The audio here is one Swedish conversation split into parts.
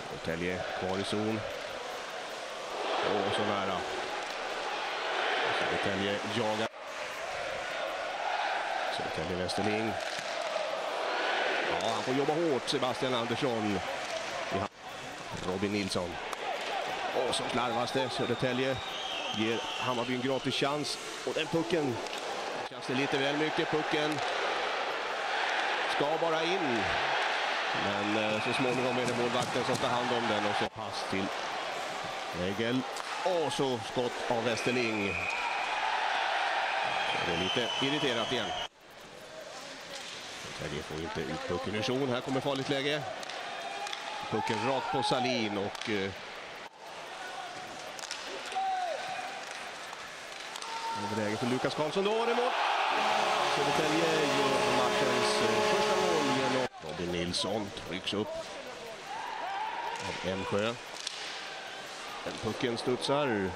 Södertälje kvar i zon. Och så nära. Södertälje jagar. Södertälje Westerling. Ja, han får jobba hårt, Sebastian Andersson. Robin Nilsson. Och så slarvas det. Södertälje ger Hammarby en gratis chans. Och den pucken känns det lite väl mycket. Pucken ska bara in. Men så småningom är det målvakten som tar hand om den. Och så pass till Egel. Och så skott av Westerling. Det är lite irriterat igen. Södertälje får inte ut pucken ur zon. Här kommer farligt läge. Pucken rakt på Salin och läge för Lukas Karlsson. Då var det mål. Södertälje gör matchens första mål genom Robin Nilsson. Trycks upp av Emsjö. Den pucken studsar.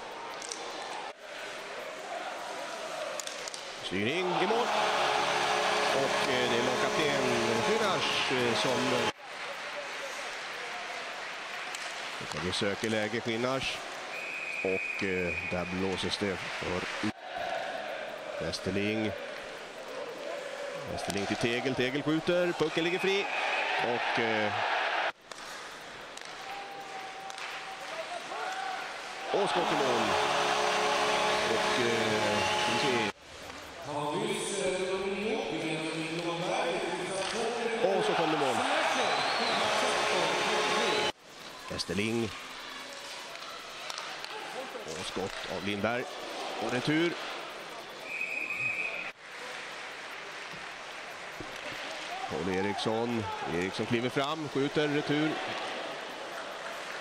Styrning i mål. Och det är lagkapten Skinnars som vi söker läge Skinnars. Och där blåses det för Westerling. Westerling till Tegel. Tegel skjuter. Pucken ligger fri. Och skott i mål. Och så kom det mål. Westerling. Och skott av Lindberg. Och retur. Paul Eriksson. Eriksson kliver fram. Skjuter retur.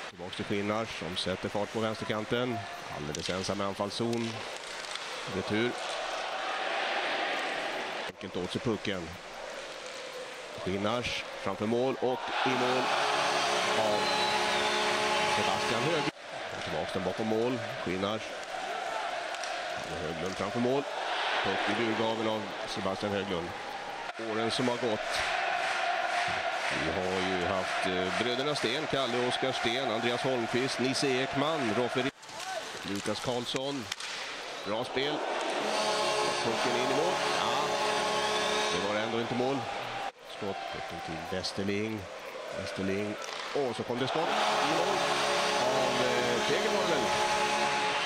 Tillbaka till Skinnars som sätter fart på vänsterkanten. Alldeles ensam med anfallszon. Retur. Enkelt åt sig pucken. Skinnars framför mål och i mål av Sebastian Höglund. Tillbaka den bakom mål. Skinnars. Höglund framför mål. Puck i burgaven av Sebastian Höglund. Åren som har gått. Vi har ju haft bröderna Sten, Kalle Oskar Sten, Andreas Holmqvist, Nisse Ekman, Roffer, Lukas Karlsson. Bra spel. Pucken in i mål. Ja, det var ändå inte mål. Skott till Westerling. Westerling. Och så kom det skott i mål av Tegelholmen.